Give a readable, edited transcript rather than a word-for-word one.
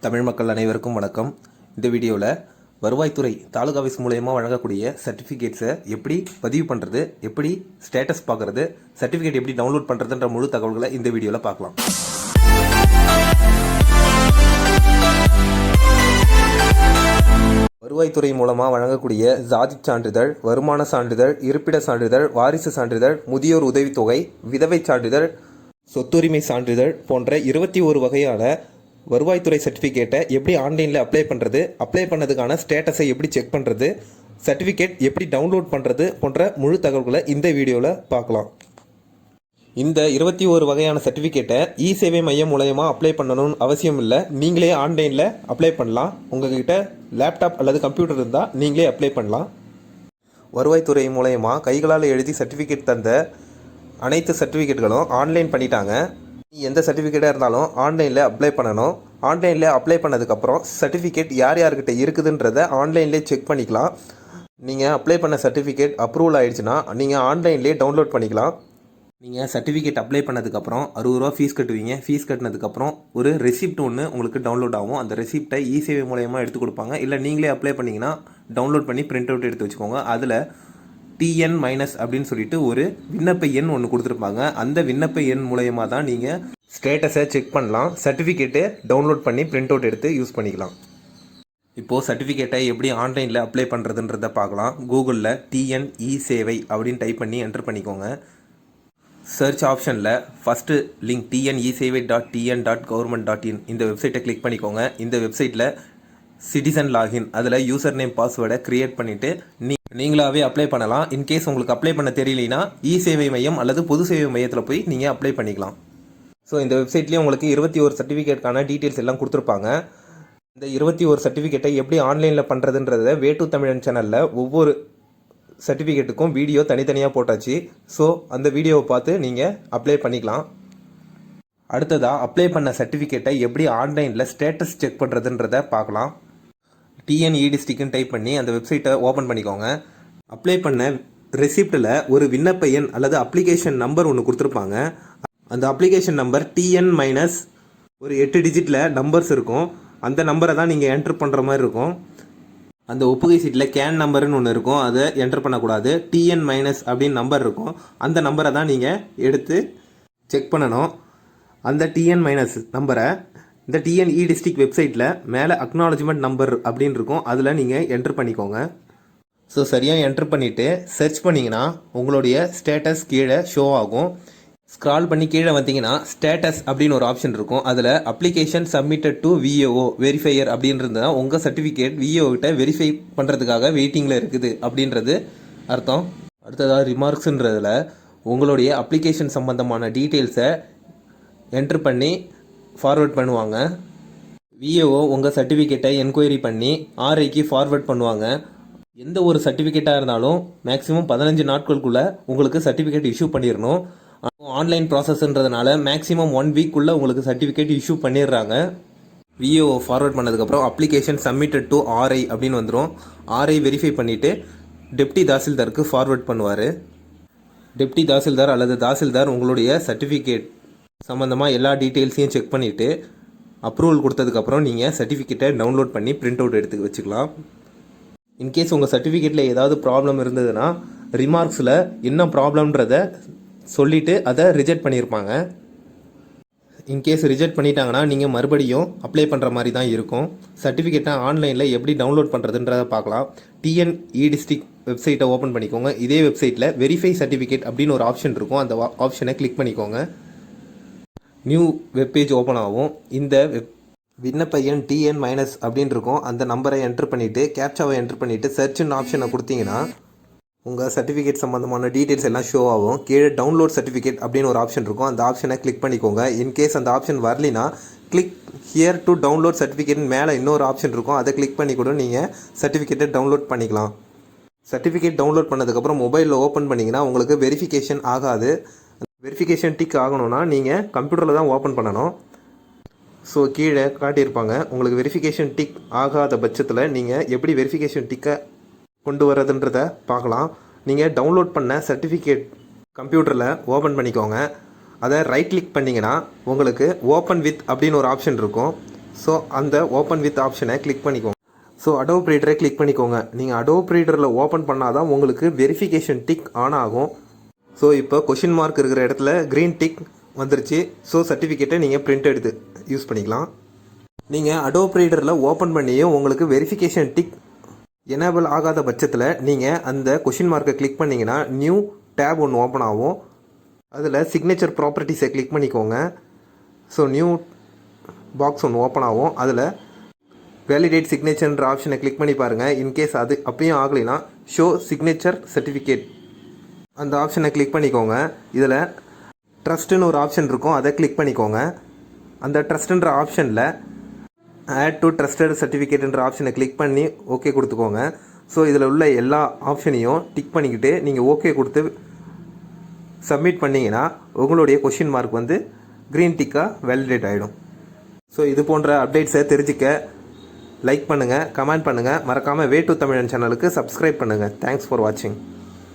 தமிழ் மக்கள் அனைவருக்கும் வணக்கம். இந்த வீடியோவில் வருவாய்த்துறை தாலுகா ஆஃபீஸ் மூலயமா வழங்கக்கூடிய சர்டிஃபிகேட்ஸை எப்படி பதிவு பண்ணுறது, எப்படி ஸ்டேட்டஸ் பார்க்குறது, சர்டிஃபிகேட் எப்படி டவுன்லோட் பண்ணுறதுன்ற முழு தகவல்களை இந்த வீடியோவில் பார்க்கலாம். வருவாய்த்துறை மூலமாக வழங்கக்கூடிய ஜாதி சான்றிதழ், வருமான சான்றிதழ், இருப்பிட சான்றிதழ், வாரிசு சான்றிதழ், முதியோர் உதவித்தொகை, விதவை சான்றிதழ், சொத்துரிமை சான்றிதழ் போன்ற 21 வகையான வருவாய்த்துறை சர்டிஃபிகேட்டை எப்படி ஆன்லைனில் அப்ளை பண்ணுறது, அப்ளை பண்ணதுக்கான ஸ்டேட்டஸை எப்படி செக் பண்ணுறது, சர்டிஃபிகேட் எப்படி டவுன்லோட் பண்ணுறது போன்ற முழு தகவல்களை இந்த வீடியோவில் பார்க்கலாம். இந்த 21 வகையான சர்டிஃபிகேட்டை சேவை மையம் மூலயமா அப்ளை பண்ணணும்னு அவசியம் இல்லை. நீங்களே ஆன்லைனில் அப்ளை பண்ணலாம். உங்கள்கிட்ட லேப்டாப் அல்லது கம்ப்யூட்டர் இருந்தால் நீங்களே அப்ளை பண்ணலாம். வருவாய்த்துறை மூலயமா கைகளால் எழுதி சர்டிஃபிகேட் தந்த அனைத்து சர்டிஃபிகேட்டுகளும் ஆன்லைன் பண்ணிட்டாங்க. எந்த சர்டிஃபிகேட்டாக இருந்தாலும் ஆன்லைனில் அப்ளை பண்ணணும். ஆன்லைனில் அப்ளை பண்ணதுக்கப்புறம் சர்டிஃபிகேட் யார் யார்கிட்ட இருக்குதுன்றதை ஆன்லைன்லேயே செக் பண்ணிக்கலாம். நீங்கள் அப்ளை பண்ண சர்டிஃபிகேட் அப்ரூவல் ஆகிடுச்சுன்னா நீங்கள் ஆன்லைன்லேயே டவுன்லோட் பண்ணிக்கலாம். நீங்கள் சர்டிஃபிகேட் அப்ளை பண்ணதுக்கப்புறம் 60 ரூபா ஃபீஸ் கட்டுவீங்க. ஃபீஸ் கட்டினதுக்கப்புறம் ஒரு ரெசிப்ட் ஒன்று உங்களுக்கு டவுன்லோட் ஆகும். அந்த ரெசிப்டை சேவை மூலயமா எடுத்து கொடுப்பாங்க. இல்லை நீங்களே அப்ளை பண்ணிங்கன்னா டவுன்லோட் பண்ணி பிரிண்ட் அவுட் எடுத்து வச்சுக்கோங்க. அதில் TN- அப்படின்னு சொல்லிட்டு ஒரு விண்ணப்ப எண் ஒன்று கொடுத்துருப்பாங்க. அந்த விண்ணப்ப எண் மூலயமா தான் நீங்கள் ஸ்டேட்டஸை செக் பண்ணலாம். சர்டிஃபிகேட்டை டவுன்லோட் பண்ணி பிரிண்ட் அவுட் எடுத்து யூஸ் பண்ணிக்கலாம். இப்போது சர்டிஃபிகேட்டை எப்படி ஆன்லைனில் அப்ளை பண்ணுறதுன்றதை பார்க்கலாம். கூகுளில் TN சேவை அப்படின்னு டைப் பண்ணி என்டர் பண்ணிக்கோங்க. சர்ச் ஆப்ஷனில் ஃபஸ்ட்டு லிங்க் tnEsevai.tn.government.in இந்த வெப்சைட்டை கிளிக் பண்ணிக்கோங்க. இந்த வெப்சைட்டில் சிட்டிசன் லாகின், அதில் யூசர் நேம் பாஸ்வேர்டை க்ரியேட் பண்ணிவிட்டு நீங்களாகவே அப்ளை பண்ணலாம். இன்கேஸ் உங்களுக்கு அப்ளை பண்ண தெரியலனா சேவை மையம் அல்லது பொது சேவை மையத்தில் போய் நீங்கள் அப்ளை பண்ணிக்கலாம். ஸோ இந்த வெப்சைட்லேயே உங்களுக்கு 21 சர்டிஃபிகேட்கான டீட்டெயில்ஸ் எல்லாம் கொடுத்துருப்பாங்க. இந்த 21 சர்டிஃபிகேட்டை எப்படி ஆன்லைனில் பண்ணுறதுன்றதை வே டு தமிழன் சேனலில் ஒவ்வொரு சர்டிஃபிகேட்டுக்கும் வீடியோ தனித்தனியாக போட்டாச்சு. ஸோ அந்த வீடியோவை பார்த்து நீங்கள் அப்ளை பண்ணிக்கலாம். அடுத்ததாக அப்ளை பண்ண சர்டிஃபிகேட்டை எப்படி ஆன்லைனில் ஸ்டேட்டஸ் செக் பண்ணுறதுன்றதை பார்க்கலாம். TNEDistrictனு டைப் பண்ணி அந்த வெப்சைட்டை ஓப்பன் பண்ணிக்கோங்க. அப்ளை பண்ண ரெசிப்டில் ஒரு விண்ணப்ப எண் அல்லது அப்ளிகேஷன் நம்பர் ஒன்று கொடுத்துருப்பாங்க. அந்த அப்ளிகேஷன் நம்பர் TN- ஒரு 8 டிஜிட்டில் நம்பர்ஸ் இருக்கும். அந்த நம்பரை தான் நீங்கள் என்ட்ரு பண்ணுற மாதிரி இருக்கும். அந்த ஒப்புகை சீட்டில் கேன் நம்பர்னு ஒன்று இருக்கும். அதை என்ட்ரு பண்ணக்கூடாது. TN- அப்படின்னு நம்பர் இருக்கும். அந்த நம்பரை தான் நீங்கள் எடுத்து செக் பண்ணணும். அந்த TN- நம்பரை இந்த TNEDistrict வெப்சைட்டில் மேலே அக்னாலஜ்மெண்ட் நம்பர் அப்படின்னு இருக்கும். அதில் நீங்கள் என்ட்ரு பண்ணிக்கோங்க. ஸோ சரியாக என்ட்ரு பண்ணிவிட்டு சர்ச் பண்ணிங்கன்னா உங்களுடைய ஸ்டேட்டஸ் கீழே ஷோ ஆகும். ஸ்க்ரால் பண்ணி கீழே வந்தீங்கன்னா ஸ்டேட்டஸ் அப்படின்னு ஒரு ஆப்ஷன் இருக்கும். அதில் application submitted to VAO verifier அப்படின்றது உங்கள் சர்டிஃபிகேட் VAO கிட்ட வெரிஃபை பண்ணுறதுக்காக வெயிட்டிங்கில் இருக்குது அப்படின்றது அர்த்தம். அடுத்ததாக ரிமார்க்ஸுன்றதில் உங்களுடைய அப்ளிகேஷன் சம்மந்தமான டீட்டெயில்ஸை என்ட்ரு பண்ணி ஃபார்வேர்ட் பண்ணுவாங்க. VAO உங்கள் சர்டிஃபிகேட்டை என்கொயரி பண்ணி RIக்கு ஃபார்வேர்ட் பண்ணுவாங்க. எந்த ஒரு சர்டிஃபிகேட்டாக இருந்தாலும் மேக்ஸிமம் 15 நாட்களுக்குள்ளே உங்களுக்கு சர்டிஃபிகேட் இஷ்யூ பண்ணிடணும். ஆன்லைன் ப்ராசஸ்ன்றதுனால மேக்ஸிமம் 1 வீக்குள்ளே உங்களுக்கு சர்டிஃபிகேட் இஷ்யூ பண்ணிடுறாங்க. VAO ஃபார்வேர்ட் பண்ணதுக்கப்புறம் அப்ளிகேஷன் சப்மிட்டட் டு RI அப்படின்னு வந்துடும். RI வெரிஃபை பண்ணிவிட்டு டெப்டி தாசில்தாருக்கு ஃபார்வேர்ட் பண்ணுவார். டெப்டி தாசில்தார் அல்லது தாசில்தார் உங்களுடைய சர்டிஃபிகேட் சம்மந்தமாக எல்லா டீட்டெயில்ஸையும் செக் பண்ணிவிட்டு அப்ரூவல் கொடுத்ததுக்கப்புறம் நீங்கள் சர்டிஃபிகேட்டை டவுன்லோட் பண்ணி பிரிண்ட் அவுட் எடுத்து வச்சுக்கலாம். இன்கேஸ் உங்கள் சர்டிஃபிகேட்டில் ஏதாவது ப்ராப்ளம் இருந்ததுன்னா ரிமார்க்ஸில் என்ன ப்ராப்ளம்ன்றதை சொல்லிவிட்டு அதை ரிஜெக்ட் பண்ணியிருப்பாங்க. இன்கேஸ் ரிஜெக்ட் பண்ணிட்டாங்கன்னா நீங்கள் மறுபடியும் அப்ளை பண்ணுற மாதிரி தான் இருக்கும். சர்டிஃபிகேட்டை ஆன்லைனில் எப்படி டவுன்லோட் பண்ணுறதுன்றதை பார்க்கலாம். TNEDistrict வெப்சைட்டை ஓப்பன் பண்ணிக்கோங்க. இதே வெப்சைட்டில் வெரிஃபை சர்டிஃபிகேட் அப்படின்னு ஒரு ஆப்ஷன் இருக்கும். அந்த ஆப்ஷனை கிளிக் பண்ணிக்கோங்க. நியூ வெப்பேஜ் ஓப்பன் ஆகும். இந்த விண்ணப்ப எண் TN- அப்படின்னு இருக்கும். அந்த நம்பரை என்ட்ரு பண்ணிவிட்டு கேப்சாவை என்ட்ரு பண்ணிவிட்டு சர்ச்னு ஆப்ஷனை கொடுத்தீங்கன்னா உங்கள் சர்டிஃபிகேட் சம்மந்தமான டீட்டெயில்ஸ் எல்லாம் ஷோ ஆகும். கீழே டவுன்லோட் சர்டிஃபிகேட் அப்படின்னு ஒரு ஆப்ஷன் இருக்கும். அந்த ஆப்ஷனை கிளிக் பண்ணிக்கோங்க. இன்கேஸ் அந்த ஆப்ஷன் வரலினா click here to download certificate மேலே இன்னொரு ஆப்ஷன் இருக்கும். அதை கிளிக் பண்ணி கூட நீங்கள் சர்டிஃபிகேட்டை டவுன்லோட் பண்ணிக்கலாம். சர்டிஃபிகேட் டவுன்லோட் பண்ணதுக்கப்புறம் மொபைலில் ஓப்பன் பண்ணிங்கன்னா உங்களுக்கு வெரிஃபிகேஷன் ஆகாது. வெரிஃபிகேஷன் டிக் ஆகணும்னா நீங்கள் கம்ப்யூட்டரில் தான் ஓப்பன் பண்ணணும். ஸோ கீழே காட்டியிருப்பாங்க. உங்களுக்கு வெரிஃபிகேஷன் டிக் ஆகாத பட்சத்தில் நீங்கள் எப்படி வெரிஃபிகேஷன் டிக்கை கொண்டு வரதுன்றதை பார்க்கலாம். நீங்கள் டவுன்லோட் பண்ண சர்டிஃபிகேட் கம்ப்யூட்டரில் ஓப்பன் பண்ணிக்கோங்க. அதை ரைட் கிளிக் பண்ணிங்கன்னா உங்களுக்கு ஓப்பன் வித் அப்படின்னு ஒரு ஆப்ஷன் இருக்கும். ஸோ அந்த ஓப்பன் வித் ஆப்ஷனை கிளிக் பண்ணிக்கோங்க. ஸோ அடோப் ரீடரை கிளிக் பண்ணிக்கோங்க. நீங்கள் அடோப் ரீடரில் ஓப்பன் பண்ணால் தான் உங்களுக்கு வெரிஃபிகேஷன் டிக் ஆன் ஆகும். ஸோ இப்போ கொஷின் மார்க் இருக்கிற இடத்துல க்ரீன் டிக் வந்துருச்சு. ஸோ சர்டிஃபிகேட்டை நீங்கள் பிரிண்ட் எடுத்து யூஸ் பண்ணிக்கலாம். நீங்கள் அடோப் ரீடரில் ஓப்பன் பண்ணியும் உங்களுக்கு வெரிஃபிகேஷன் டிக் எனேபிள் ஆகாத பட்சத்தில் நீங்கள் அந்த கொஷின் மார்க்கை கிளிக் பண்ணிங்கன்னா நியூ டேப் ஒன்று ஓப்பன் ஆகும். அதில் சிக்னேச்சர் ப்ராப்பர்ட்டிஸை கிளிக் பண்ணிக்கோங்க. ஸோ நியூ பாக்ஸ் ஒன்று ஓப்பன் ஆகும். அதில் வேலிடேட் சிக்னேச்சர்ன்ற ஆப்ஷனை கிளிக் பண்ணி பாருங்கள். இன்கேஸ் அது அப்பயும் ஆகலைன்னா ஷோ சிக்னேச்சர் சர்டிஃபிகேட் அந்த ஆப்ஷனை கிளிக் பண்ணிக்கோங்க. இதில் ட்ரஸ்ட்டுன்னு ஒரு ஆப்ஷன் இருக்கும், அதை கிளிக் பண்ணிக்கோங்க. அந்த ட்ரஸ்ட்டுன்ற ஆப்ஷனில் ஆட் டு ட்ரஸ்டட் சர்டிஃபிகேட்ன்ற ஆப்ஷனை கிளிக் பண்ணி ஓகே கொடுத்துக்கோங்க. ஸோ இதில் உள்ள எல்லா ஆப்ஷனையும் டிக் பண்ணிக்கிட்டு நீங்கள் ஓகே கொடுத்து சப்மிட் பண்ணிங்கன்னா உங்களுடைய கொஷின் மார்க் வந்து க்ரீன் டிக்காக வேலிடேட் ஆகிடும். ஸோ இது போன்ற அப்டேட்ஸை தெரிஞ்சுக்க லைக் பண்ணுங்கள், கமெண்ட் பண்ணுங்கள், மறக்காமல் வே டு தமிழன் சேனலுக்கு சப்ஸ்கிரைப் பண்ணுங்கள். தேங்க்ஸ் ஃபார் வாட்சிங்.